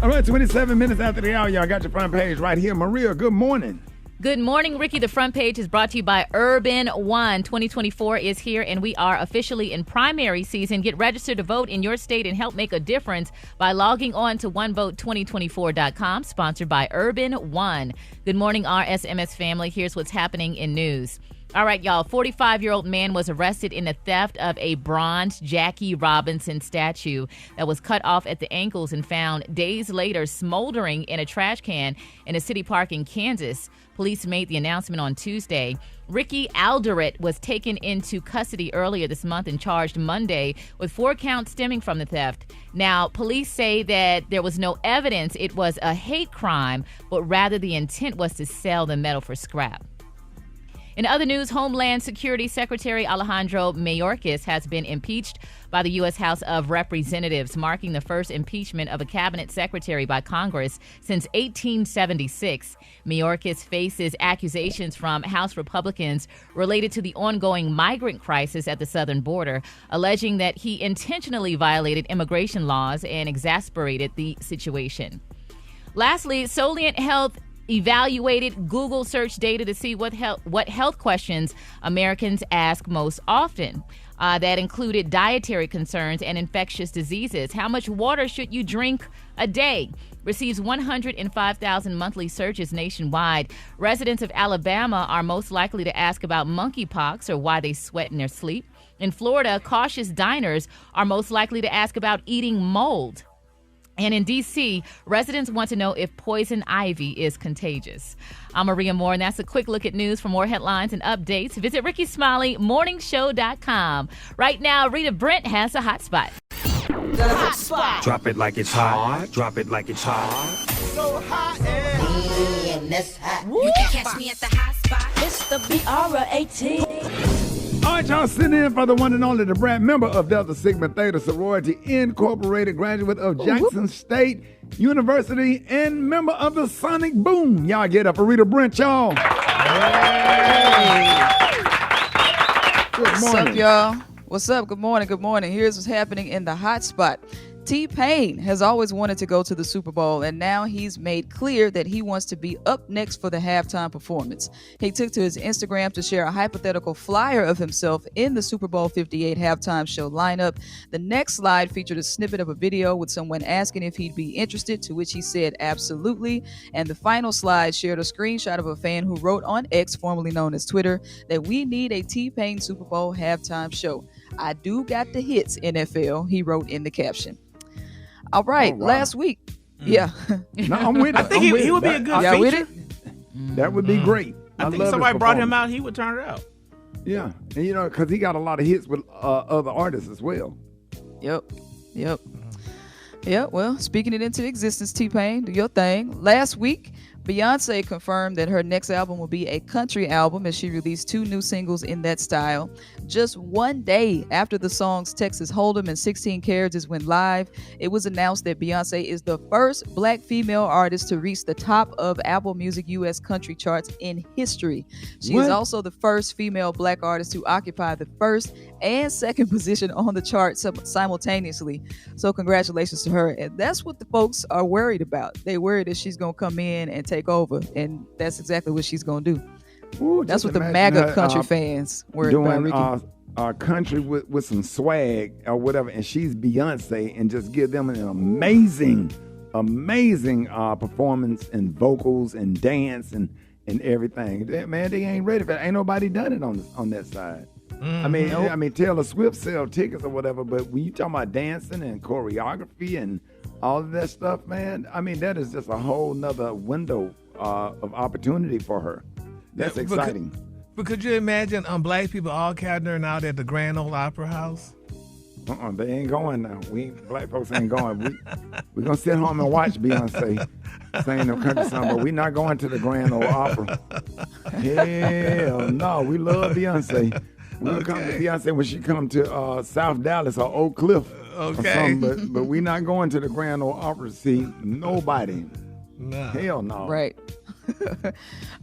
All right, 27 minutes after the hour, y'all got your front page right here. Maria, good morning. Good morning, Ricky. The front page is brought to you by Urban One. 2024 is here, and we are officially in primary season. Get registered to vote in your state and help make a difference by logging on to onevote2024.com, sponsored by Urban One. Good morning, RSMS family. Here's what's happening in news. All right, y'all. 45-year-old man was arrested in the theft of a bronze Jackie Robinson statue that was cut off at the ankles and found days later smoldering in a trash can in a city park in Kansas. Police made the announcement on Tuesday. Ricky Alderett was taken into custody earlier this month and charged Monday with 4 counts stemming from the theft. Now, police say that there was no evidence it was a hate crime, but rather the intent was to sell the metal for scrap. In other news, Homeland Security Secretary Alejandro Mayorkas has been impeached by the U.S. House of Representatives, marking the first impeachment of a cabinet secretary by Congress since 1876. Mayorkas faces accusations from House Republicans related to the ongoing migrant crisis at the southern border, alleging that he intentionally violated immigration laws and exasperated the situation. Lastly, Solient Health evaluated Google search data to see what health questions Americans ask most often. That included dietary concerns and infectious diseases. How much water should you drink a day? Receives 105,000 monthly searches nationwide. Residents of Alabama are most likely to ask about monkeypox or why they sweat in their sleep. In Florida, cautious diners are most likely to ask about eating mold. And in D.C., residents want to know if poison ivy is contagious. I'm Maria Moore, and that's a quick look at news. For more headlines and updates, visit RickeySmileyMorningShow.com. Right now, Rita Brent has a hot spot. The hot spot. Drop it like it's hot. Drop it like it's hot. So hot and that's hot. You can catch me at the hot spot. It's the BRAT. All right, y'all, sitting in for the one and only, the Brad, member of Delta Sigma Theta Sorority Incorporated, graduate of Jackson State University, and member of the Sonic Boom. Y'all get up for Rita Brent, y'all. Hey. Good morning. What's up, y'all? What's up? Good morning. Good morning. Here's what's happening in the hot spot. T-Pain has always wanted to go to the Super Bowl, and now he's made clear that he wants to be up next for the halftime performance. He took to his Instagram to share a hypothetical flyer of himself in the Super Bowl 58 halftime show lineup. The next slide featured a snippet of a video with someone asking if he'd be interested, to which he said absolutely. And the final slide shared a screenshot of a fan who wrote on X, formerly known as Twitter, that we need a T-Pain Super Bowl halftime show. I do got the hits, NFL, he wrote in the caption. All right, last week. Yeah. No, I'm with it. I think he would be a good feature. With it? That would be great. I think if somebody brought him out, he would turn it out. Yeah, and because he got a lot of hits with other artists as well. Yep. Yeah, well, speaking it into existence, T-Pain, do your thing. Last week, Beyonce confirmed that her next album will be a country album as she released 2 new singles in that style. Just one day after the songs Texas Hold'em and 16 Carriages went live, it was announced that Beyonce is the first black female artist to reach the top of Apple Music US country charts in history. She is also the first female black artist to occupy the first and second position on the chart simultaneously. So congratulations to her. And that's what the folks are worried about. They worried that she's going to come in and take over, and that's exactly what she's going to do. Ooh, that's what the MAGA country fans worried about, Ricky. Country with some swag or whatever, and she's Beyonce, and just give them an amazing performance and vocals and dance and everything. Man, they ain't ready for it. Ain't nobody done it on that side. I mean, Taylor Swift sell tickets or whatever, but when you talking about dancing and choreography and all of that stuff, man, I mean, that is just a whole nother window of opportunity for her. That's exciting. But could you imagine black people all gathering out at the Grand Ole Opera House? They ain't going now. Black folks ain't going. We're going to sit home and watch Beyonce sing no country song, but we're not going to the Grand Ole Opera. Hell no, we love Beyonce. We'll come to Beyonce when she come to South Dallas or Oak Cliff. Okay. But we're not going to the Grand Ole Opera to see nobody. No. Hell no. Right.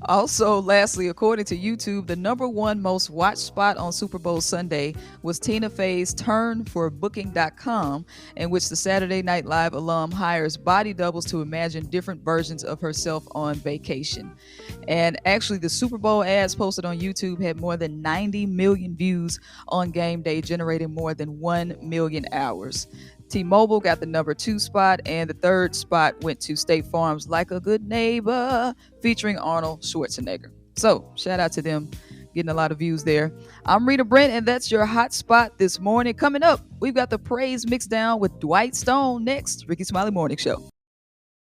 Also, lastly, according to YouTube, the #1 most watched spot on Super Bowl Sunday was Tina Fey's turn for Booking.com, in which the Saturday Night Live alum hires body doubles to imagine different versions of herself on vacation. And actually, the Super Bowl ads posted on YouTube had more than 90 million views on game day, generating more than 1 million hours. T-Mobile got the #2 spot, and the 3rd spot went to State Farm's Like a Good Neighbor, featuring Arnold Schwarzenegger. So, shout out to them, getting a lot of views there. I'm Rita Brent, and that's your hot spot this morning. Coming up, we've got the praise mix down with Dwight Stone next. Rickey Smiley Morning Show.